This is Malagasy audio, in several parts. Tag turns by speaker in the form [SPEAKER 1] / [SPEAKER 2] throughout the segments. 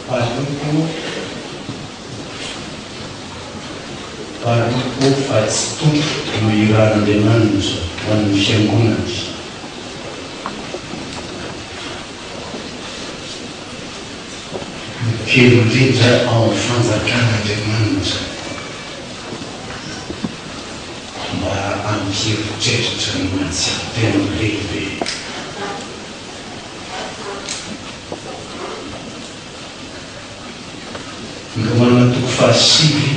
[SPEAKER 1] Paroko fa tsy tompo no iran'Andriamanitra ho an'ny fiangonana. Kely indrindra ao amin'ny fanjakan'Andriamanitra mba ampieritreritra ny matsiaro-tena lehibe. Ny Romana toko fahasivy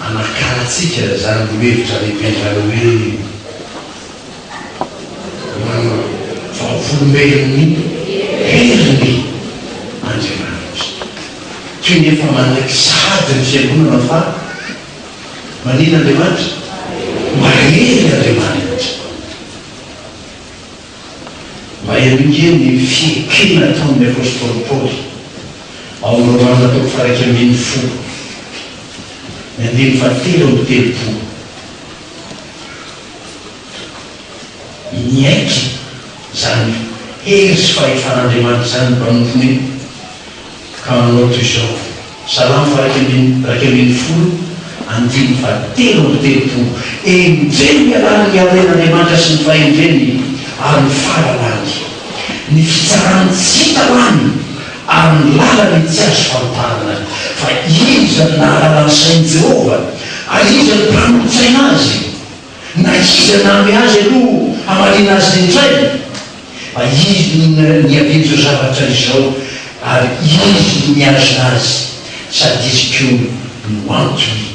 [SPEAKER 1] anakaratsika zany hohevitra lehibendrany hoe vaovolombelon'ny heriny Andriamanitra. Toy ny efa manaiky sady ny fiangonana fa manina Andriamanitra? Mahery Andriamanitra. Mba henongeny ny fiekena taon'ny apôstôly Paoly ao amin'ny Romana toko faha 1:10. Ny 3:3. Miaiky zany hery sy fahefan'Andriamanitra zany mpanompony ka manao toy izao. Salamo 1:10. Enjeny mialany ny aren'Andriamanitra sy ny fahendreny ary ny fahalalany, ny fitsarany tsy hita lany ary ny lalany tsy azo famparana. Fa iza ny nahalala ny sain'i Jehova ary iza ny mpamotsaina azy, na iza namy azy aloha hamarina azy indray. Fa izy ny avidy zavatra izao ary izy miazo azy sady izy keo no antony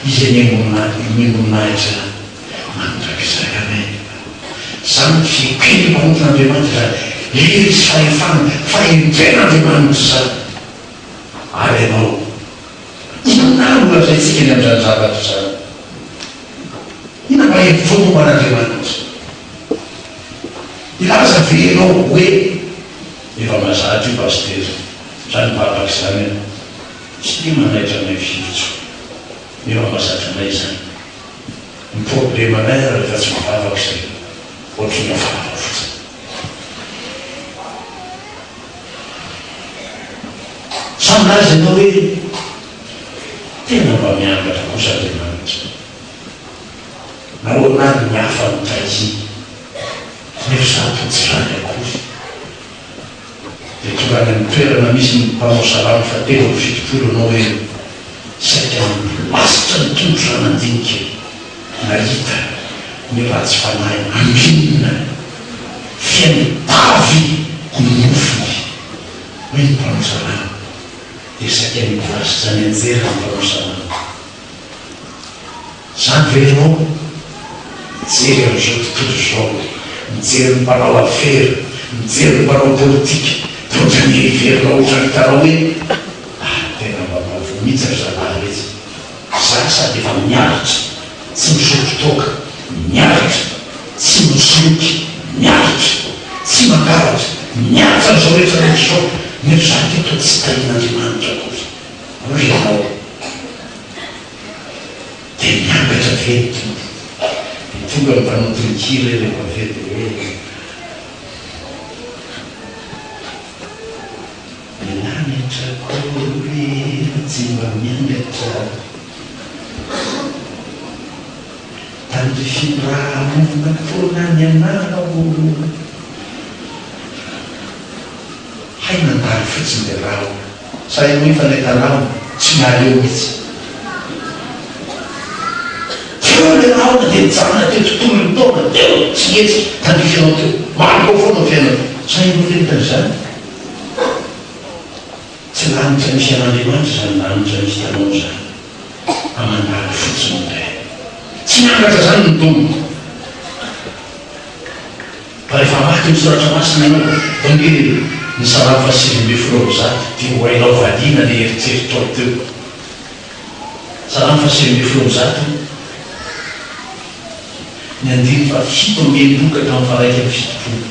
[SPEAKER 1] izay nyemoninahitra mandrakizay. Amen. Zany fikeny mpamontin'Andriamanitra hery sy fahefana fahendren'Andriamanitra zany. Ary ianao inona no lazaitsika eny amin'izany zavatra zany? Ina mba hevomban'Andriamanitra? Ilaza ve ianao hoe efa mazatra io pastera zany babaka zany tsy dia manaitra anay fivitso, efa mazatra anay zany. Ny problema anay rehefa tsy mivavaka zay ohatry ny mivavaka fotsiny. Samy laza ianao hoe tena mba miangatra kosa Andriamanitra, nahoanary mihafa mitaizy nefa zato tsy zany akory. Dia tonga any amin'ny toerana misy ny mpanao salamo 3:7 anao hoe saika lasitra ny tondro ranandinika nahita ny ratsy fanahy ambinina fiaintavy ny mofony hoe ny mpanao salamo. Dia saika mivolasy zany anjera ny mpanao salamo. Zany ve ianao mijery amin'izao tontolo izao, mijery ny mpanao afera, mijery ny mpanao politika, totra ny heriverina ohatra ny tanao hoe tena mba mavomitsy ry zalahy izy. Zany sady efa miaritra, tsy misotro toka, miaritra, tsy misoloky, miaritra, tsy mangaratra, miaritra n'izao rehetra rehetra izao. Nefa zany teto tsy tahin'Andriamanitra kosa. Ro ianao dia miangatra vety tonga ny mpanotonykiry rehefa vety hoe mianatra kory tsy mba miangatra tandry finramona fonany anao hay nandalo fotsiny le rao sa ino efa le tanao tsy naleo mihitsy. Teo le rao dia mijanona teo tontolo ny taona teo tsy hetsika tandrifinao teo maroko foana fiainao. Sa ino fenitany zany? Tsy lanitra misy an'Andriamanitra zany, lanitra misy tanao zany amandalo fotsiny ndray tsy miangatra zany ny tombo. Fa rehefa maty misoratra masina ianao dongely ny Salamo 5:10 dia ho hainao valiana le eritreritro ao teo. Salamo 5:10 ny 7:7 ka hatramin'ny 1:7.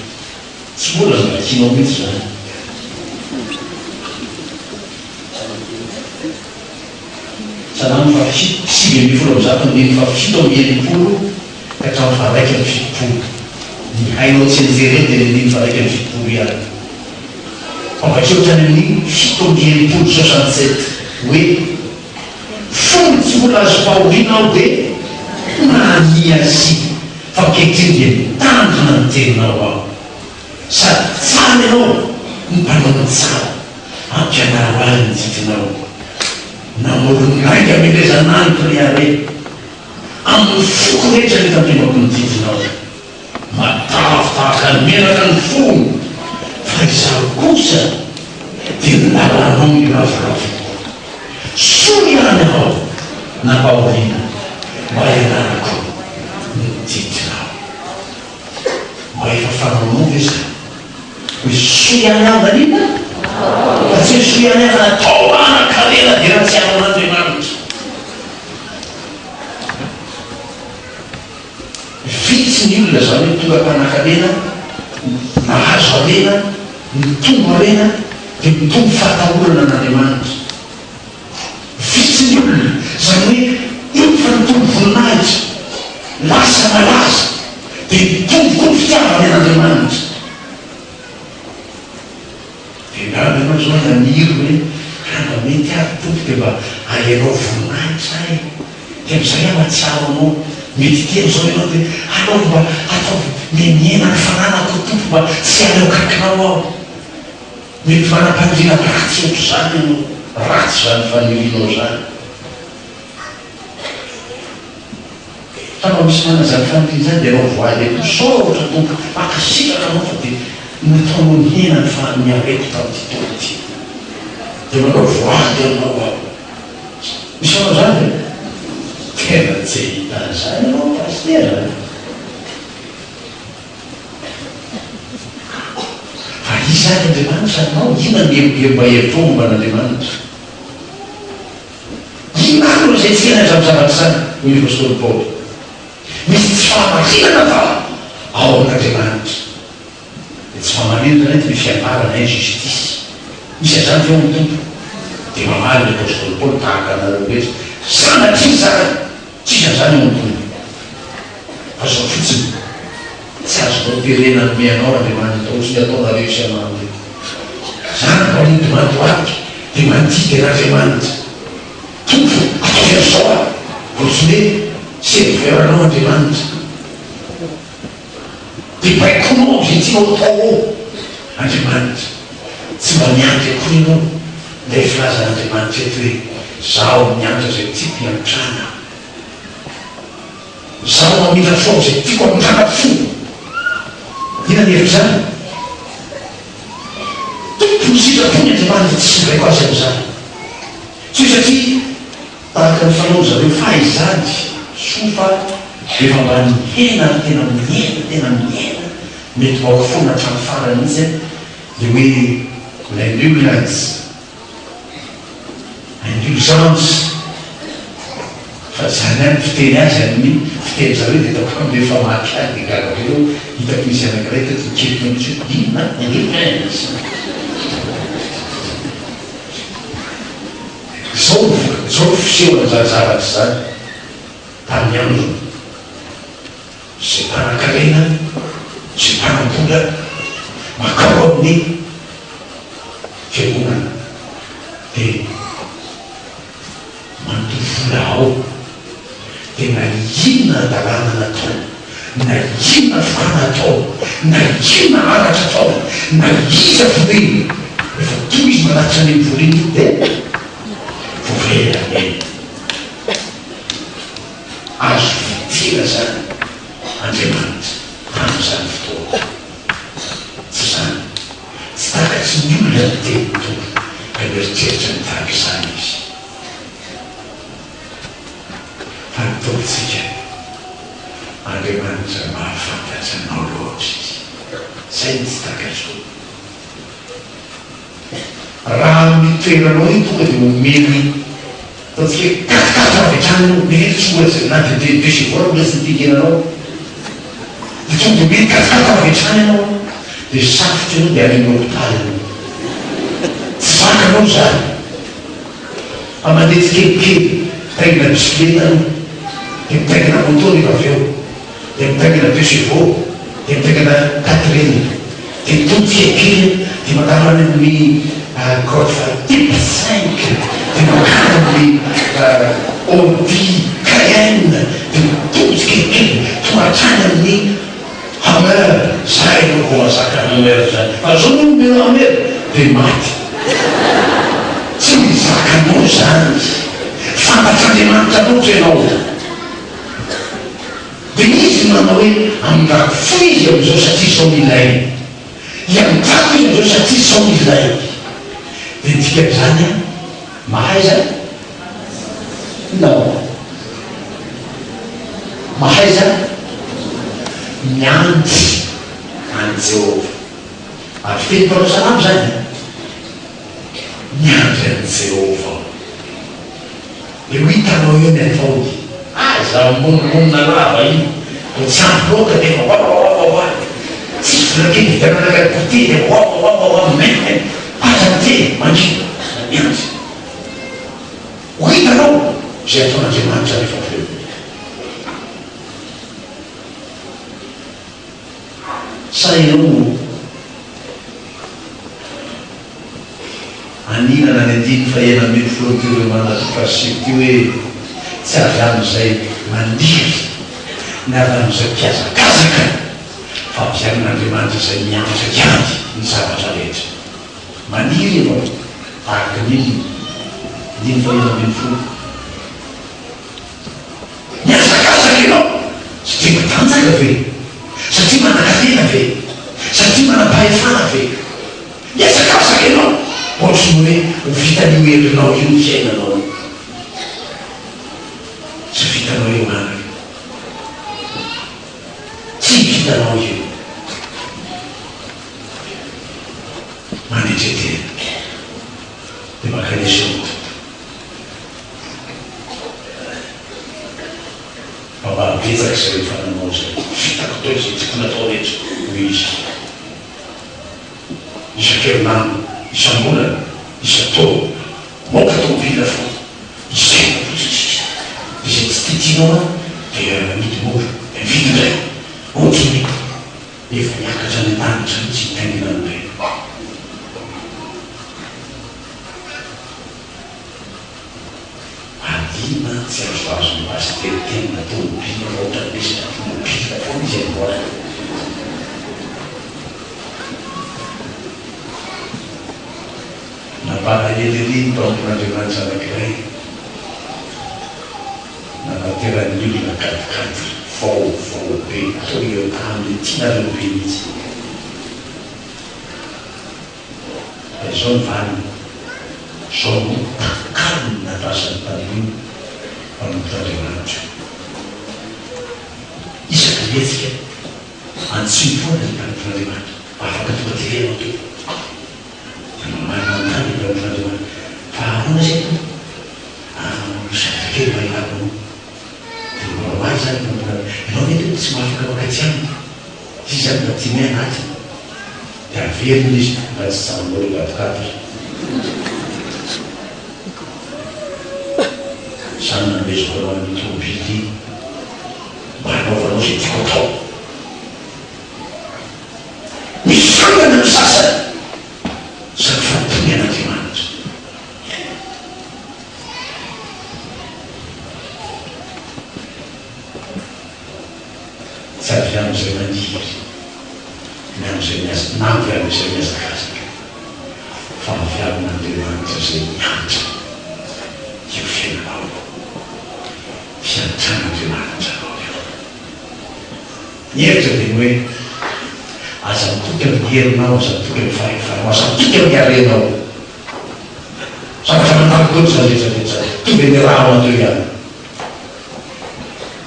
[SPEAKER 1] Tsy mbola ny vakianao mihitsy zany. Salamo 5:10 ny 7:7 ka hatramin'ny 1:7. Ny hainao tsy anjery dia ny 1:7 ihany. avakeo ohatrany amin'ny fito amby 67 hoe fony tsy mbola azo fahoriana ao dia nania azy fa kehitriny dia mitandrina ny teninao aho sady tsara ianao ny mpanao tsara ampianaro ahy ny didinao namorony raika amelezananiko riare amin'ny foko rehetra ny tampinako ny didinao matafitahaka ny menaka ny fony fa izaho kosa dia nylalanao iravoravo soa ihany ahao napaoriana mba ianarako ny didinao mba efa fanaonova izy hoe soa ihany aho nanina fa tsy hoe soa ihany aho natao anakarena dia raha tsy anan'andriamanitra vitsy ny olona zany hoe tonga mpanakarena nahazo arena mitombo arena dia mitombo fahatahorana n'andriamanitra vitsy ny olona zany hoe iny fa mitombo voninahitra lasa malaza dia mitombo koa ny fitiavany an'andriamanitra dia ngavyanao zao naniry hoe amba mety avy tompo dia mba ahianao voninahitra ay dia am'izay aho matsiaro anao mety telo zao ianao dia anao mba atao memiena ny fananako tompo mba tsy aleo kakinao aho mety manam-panirina ratsy ohatro zany ianao ratsy zany fanirianao zany fa nao misy mana zany fanirina zany dia anao voaly misaotra tompo makasitraka anao fa dia nataonao miena ny miareko tamin'ity tokoty dia manao voaly anao ao misy anao zany tena tsy hita zany anao pastera fa izy zany andriamanitra anao ina mba hetomba n'andriamanitra inano zay tsy hena zavazavatsy zany hoy apôstôly paoly misy tsy fahamarinana fa ao amin'andriamanitra dia tsy fahamarinana zany ty fianarana e justisy misy azany feo ny tompo dia mamaly ny apôstôly paoly tahaka anareo rehetra sanatry zany tsisa zany eo ny tompo fa zao fotsiny tsy azonao terena mianao andriamanitra ohatsy ny ataonareo sy anao zany manity mandoaty dia mandidy an'andriamanitra tompo ataovy azao a ohatsy hoe serviranao andriamanitra dia baikonao zay tianao tao ao andriamanitra tsy mba miandry akory ianao nday filazan'andriamanitra eto hoe zaho miandra zay tiako hiantrana zaho mamila fao zay tiako amitrana fo ina nehevy zany tompony sitrapony andriamanitra tsy sydraiko azy am'zany tsy satria tahaka ny fanao zareo fahaizady sofa efa mba mihena tena mihena mety vaoko fona hatrany farany izy dia hoe l'indulgence indulgence fa zany any fiteny azy amin'ny fiteny zareo dia hitako am'lefa maky any dia gagareo hitako misy anakiray teto mikeliko mitsy inona indulgence zao fisehoana zany zavatry zany tamin'ny andro sy mpanakarena sy mpanambola makao amin'ny fiangonana dia mandovola ao dia na inona dalàna natao na inona fokana atao na inona aratra atao na iza voleny efa toy izy manatitra any amin'ny voleny dia voverany eny azo vitira zany andriamanitra am'izany fotoana tsy zany tsy takatsy ny olona ny teny tompo ka mieritreritra ny tahaka izany izy fa nitaontsika andriamanitra mahafantatry anao loatra izy zay ny tsy takatsy raha mitoeranao iny tonga dia omeny ataontsika katikatra avy an-tranonao mehery tsy ohatsy na de chevora mbola tsy nitingenanao dia tonga dia omeny katikatra avy an-trano ianao dia safotra ianao dia any amin'ny hôpitaly ianao tsy vakanao zany fa mandeha tsikelikely mitaingina bisikileta anao dia mitaingina moto rehefa avy eo dia mitaingina 2 chevaux dia mitaingina 4 reny dia mitombo tsikelikely dia makano any amin'ny godfa type 5 dia makano amin'ny audi cayenne dia mitotsy kelikely toatrany amin'ny hammer zay noko mazaka hammer zany fa zao no melo hammer dia maty tsy mizakanao zany fantatr'andriamanitra loatra ianao dia izy manao hoe amin'nraha fo izy am'izao satria sao milay iamitsako izy am'izao satria sao milay dia ntikako zany mahay zany nao mahay zany mianjy any Jehova ary fety mpanao salamo zany miandry any Jehova dia ho hitanao eo miatao za monina lava iny ko tsy ampy loka dia wawawawawa tsisy volakely vitananaka côté dia wawawawawa mene azante mandrino miandry ho hitanao zay ataon'andriamanitra rehefa feo sa ianao aninana ny andiny fa ena melo folotio hoe manatopasiko ty hoe tsy avy am'izay mandiry ny avy am'izay mpiazakazaka fa avy amin'andriamanitra zay mianjakiandy ny zavatra rehetra maniry avao araka niny diny fa ena melo folo miazakazaka ianao satria matanjaka ve satria manakatena ve satria manapahefana ve miazakazaka ianao ohatrany hoe ho vitan'io herinao io ny fiainanao tsy vitanao eo anaky tsy vitanao io manetretena dia makanesota mababetsaky zay rehefa nanao zay vitako tao zay tsika natao rehetra ho izy isan-kerinano isambolana isatao moka tomobila fo izay napotsitsy izay tsy titinao dia midy mora mividy ndray ohatrany efa miakatra ny an-danitra ny tsy mitainginan'ireny adina tsy azoazo mipasiteritena tomobila ohatrany misy tomobila fo izy amboarany napana eleliny mpamon'andriamanitra anakiray nanaterany olona katikady vaovao be atao eo amin'ny tianareo be mihitsy da zao ny vaniny zao no takaliny natrasany taniny mpamon'andriamanitra isaky metsika antsivona ny mpamon'andriamanitra afaka tonga terenao to manantany mpamon'andriamanitra fa ahoana zay sakakely mahilakonao dia marahoay zany mpamon'andriamanitra ianao mety tsy mahafaka makatsy aminy izy zany mba ty may anatiny dia averiny izy mba tsy tsamonao gatokatory sany namezoko anao amin'ny tomobily mba hanaovanao zay tiako atao misy fangana ny sasany sady fanontanian'andriamanitra tsy avy am'izay maniry ny am'izay namby am'izay miazakazaka fa avy amin'andriamanitra zay miantra io fiainanao fiantran'andriamanitra anao io nyeritra dia hoe aza mitoky amin'ny herinao aza mitoky amin'ny fahefanao aza mitoky amin'ny arenao zavatra mantakotory zany rehetrarehetra tonga ny raha ao andreo ihany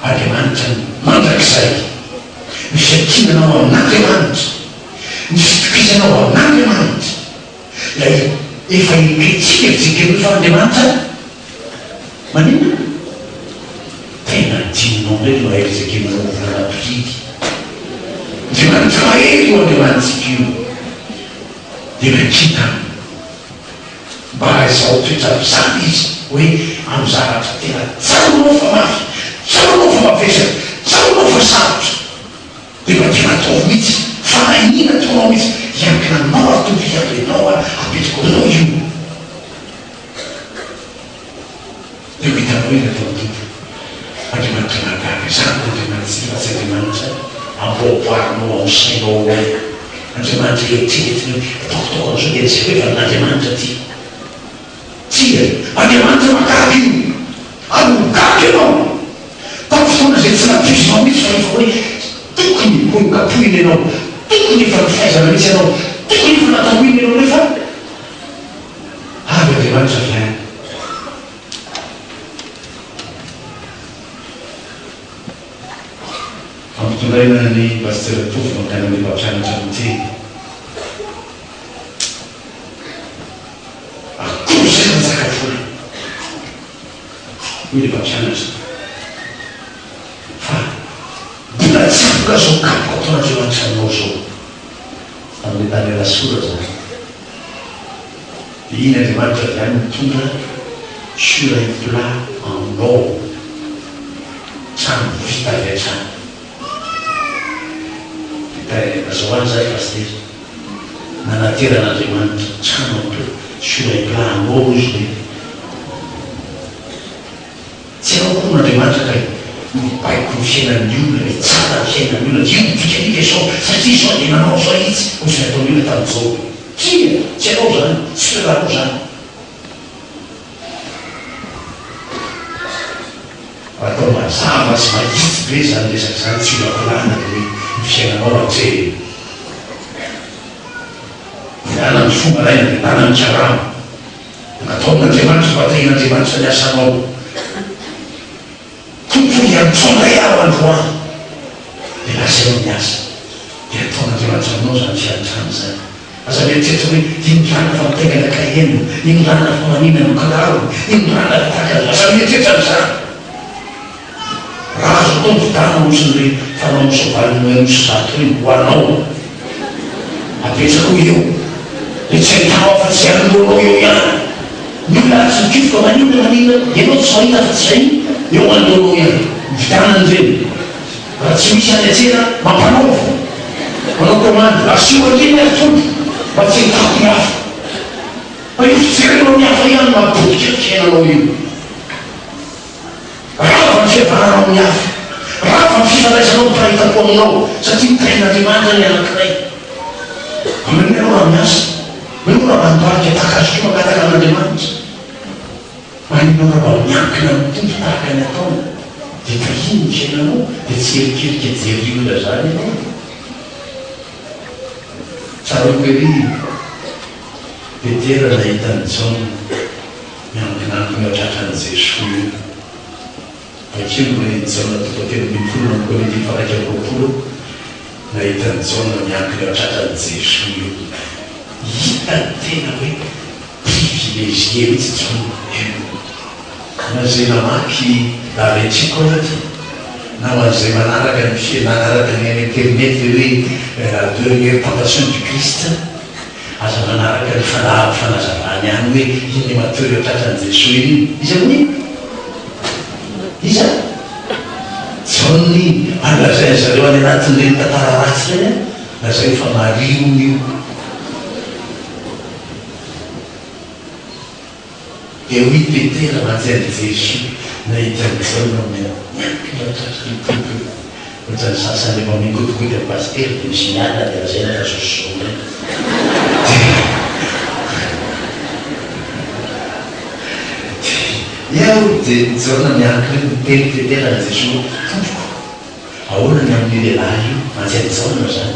[SPEAKER 1] andriamanitra mandrakizay ny fiankinanao amin'andriamanitra ny fitokizanao amin'andriamanitra lay efa iketsika fitsikeny fa andriamanitra manina tena tininao ndray no aeritsekenao volanapihidy andriamanitra mahery io andriamanitsika io dia makita mba izao toetra zany izy hoe amin'ny zavatra tena tsaronao fa mafy tsaronao fa mavesana tsaronao fa sarotra dia mba tia natao mihitsy fa ainina taonao mihitsy iankina maro tompy tiako ianao apetiko anao io de hitanao eny atao tompo andriamanitra nagaga zany andriamanitra fa tsy andriamanitra amboaboarinao ao sainao ao andriamanitra eritreretinao ataokotao an'izao de zay hoe fa n'andriamanitra ty tsia andriamanitra magaga io anogaga ianao tamin'ny fotoana zay tsy nampizinao mihitsy fa efa hoe tokony hokapoiny ianao tokony efa nifaizana mihitsy ianao tokony efa natahoiny ianao rehefa avy andriamanitra fiaina ampitondraina ny pasteur Tofo makany amin'ny mpampianatra amity akory zay manjakafola hoy le mpampianatra fa mbola tsaboka zao kapoko ataon'andriamanitra aminao zao amin'ny tany rasora zany de iny andriamanitra de any mitondra sur un plat en or trano vita avy atrano azao any zay pasteur nanateran'andriamanitra trano sur un plat en or izy de tsy anao koa n'andriamanitra ka mibaiko ny fiainan'ny olona ny tsara ny fiainan'ny olona io mipikanika sao satria zao de nanao zao itsy osy nataony olona tamin'izao tsy anao zany tsy toeranao zany atao mazava sy mahitsy be zany resaky zany tsy olakolana de hoe ny fiainanao atse miana ny fomba raina de nana ny karama nataon'andriamanitra batain'andriamanitra ny asanao tompo iantondray aho androany de lasainao miasa de ataon'andriamanitra aminao zany fiantrano zany aza mieritreritra hoe indrana fa mitegana kaheno indrana fa manina no kiraro indrana taka aza mieritreritra n'zany raha azo atao nyvidana osiny hoe fanao misovaliny hoe misozato hoe hoanao apetrako eo de tsy ahitanao fa tsy anoloanao eo ihany ny olona tsy mikifoka manina manina ianao tsy mahita fa tsy zay eo anoloanao ihany mividanany reny raha tsy misy any atsena mampanaova manao komandy asioakiny atompo mba tsy hitako mihafa fa io fijerenao mihafa ihany mampodika fiainanao io raha ny fihavananao mihafa raha ny fifandraisanao mpahitako aminao satria mitain'andriamanitra ny anankiray aminao raha miasa minao raha mandoarika takazoko mangataka an'andriamanitra maninao raha mba miankina amin'ny tompo tahaka ny ataona de tahiny ny fiainanao de tsy erikerika jery olona zany ianao tsara koery petera nahitany jaona miankinanko miatratrany Jesoa io akelo hoe jaona tokatelo mipolo na kolety faraiky amroapolo nahitany jaona miankiny miatratrany Jesoa io hitany tena hoe privilégié mihitsy jaona na zay namaky laretriko aty na hoan'izay manaraka ny manaraka ny internet hoe dernière tentation du Christ aza manaraka ny fanazavany any hoe iny matory atratrany Jesoa iny iza hoe iza jaony alazay zareo any anatin'ireny tantara ratsy reny lazay fa mariony io de oui petera manjary Jesoa nahitany jaona miankinatratrany ohatrany sasany efa mingotigoty amin'ny pasteur de misy miala de azay nakazososona iaho de jaona miankina miteny petera na Jesoa tompoko ahoana ny amin'ny lehilahy io manjary jaona zany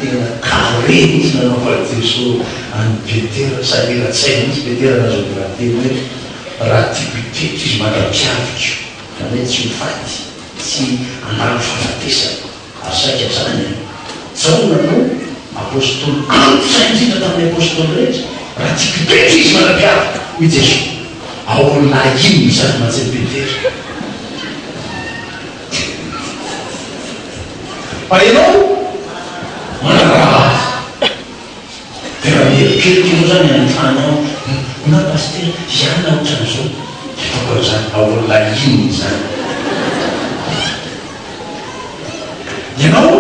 [SPEAKER 1] tena carré mihitsy nanao fa Jesoa any petera sady ratsaina mihitsy petera nazoty raha teny hoe raha tiako hitetry izy mandra-piaviko fa hoe tsy mifaty tsy andalo fahafatesana asaika zany jaona no apôstôly antsainy indrindra tamin'ny apôstôly rehetra raha tiako hitetry izy mandra-piaviko hoy Jesoa ao lahy iny zany manjary petera fa ianao manaraha tena mierikerikino zany anyfanao na pasteur iana ohatran'izao fitaoko zany ao lainy zany ianao